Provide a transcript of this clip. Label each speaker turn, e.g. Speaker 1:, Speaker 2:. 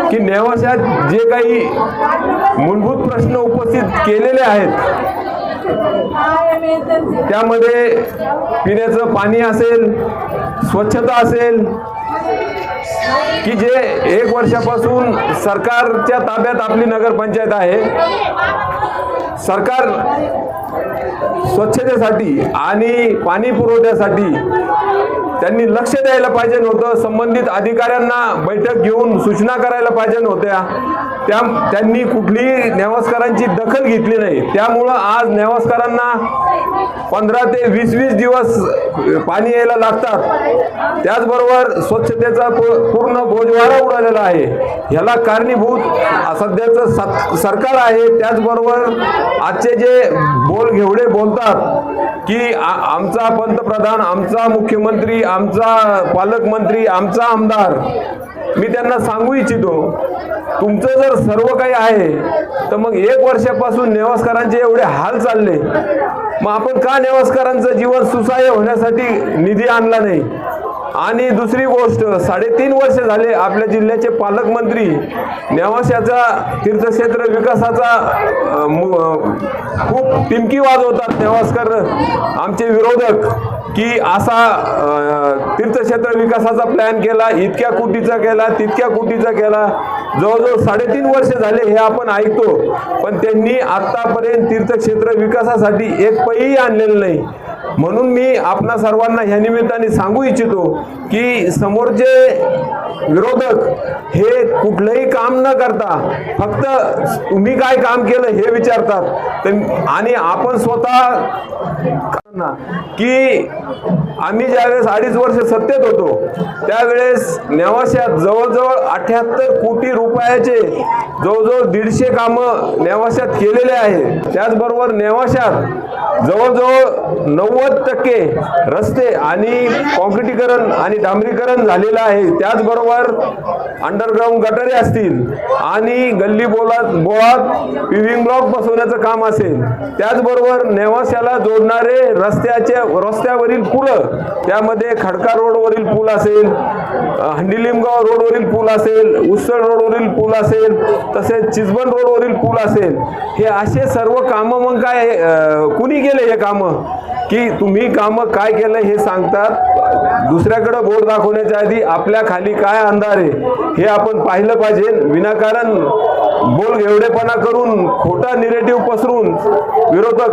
Speaker 1: की नेवाशात जे काही मूलभूत प्रश्न उपस्थित केलेले आहेत त्यामध्ये पिण्याचं पाणी असेल, स्वच्छता असेल, की जे 1 वर्षापासून सरकारच्या ताब्यात आपली नगरपंचायत आहे, सरकार स्वच्छतेसाठी आणि पाणी पुरवठ्यासाठी त्यांनी लक्ष द्यायला पाहिजे नव्हतं. संबंधित अधिकाऱ्यांना बैठक घेऊन सूचना करायला पाहिजे नव्हत्या. त्यांनी कुठलीही नेवासकरांची दखल घेतली नाही. त्यामुळं आज नेवासकरांना 15 ते 20 दिवस पाणी यायला लागतात. त्याचबरोबर स्वच्छतेचा पूर्ण बोजवारा उडालेला आहे. ह्याला कारणीभूत सध्याचं सरकार आहे. त्याचबरोबर आजचे जे बोलघेवडे बोलतात की आमचा पंतप्रधान, आमचा मुख्यमंत्री, आमचा पालकमंत्री, आमचा आमदार, मी त्यांना सांगू इच्छितो, तुमचं जर सर्व काही आहे तर मग 1 वर्षापासून नेवासकरांचे एवढे हाल चालले, मग आपण का नेवासकरांचं जीवन सुसह्य होण्यासाठी निधी आणला नाही? आणि दुसरी गोष्ट, 3.5 वर्ष झाले आपल्या जिल्ह्याचे पालकमंत्री नेवाशाचा तीर्थक्षेत्र विकासाचा खूप टिमकी वाजवतात. नेवासकर आमचे विरोधक की असा तीर्थक्षेत्र विकासाचा प्लॅन केला, इतक्या कोटीचा केला, तितक्या कोटीचा केला. जवळजवळ 3.5 वर्ष झाले हे आपण ऐकतो, पण त्यांनी आतापर्यंत तीर्थक्षेत्र विकासासाठी एक पैही आणलेलं नाही. म्हणून मी आपणा सर्वांना ह्या निमित्ताने सांगू इच्छितो की समोरचे विरोधक हे कुठलंही काम न करता फक्त तुम्ही काय काम केलं हे विचारतात. आणि आपण स्वतः की आम्ही ज्यावेळेस 2.5 वर्ष सत्तेत होतो त्यावेळेस नेवाशात जवळजवळ 78 कोटी रुपयाचे जवळजवळ 150 कामं नेवाशात केलेले आहे. त्याचबरोबर नेवाशात जवळजवळ 90% रस्ते आणि कॉन्क्रिटीकरण आणि डांबरीकरण झालेलं आहे. त्याचबरोबर अंडरग्राउंड गटारे असतील आणि गल्ली बोळात पिविंग ब्लॉक बसवण्याचं काम असेल. त्याचबरोबर नेवाशाला जोडणारे रस्त्यावरील पुलं, त्यामध्ये खडका रोडवरील पूल असेल, हंडीलिमगाव रोडवरील पूल असेल, उसळ रोडवरील पूल असेल, तसेच चिचबन रोडवरील पूल असेल, हे असे सर्व कामं मग काय कुणी केले हे कामं? की तुम्ही कामं काय केलं हे सांगतात, दुसऱ्याकडे बोट दाखवण्याच्या आधी आपल्या खाली काय अंधार आहे हे आपण पाहिलं पाहिजे. विनाकारण बोलघेवडेपणा करून खोटा निरेटिव्ह पसरून विरोधक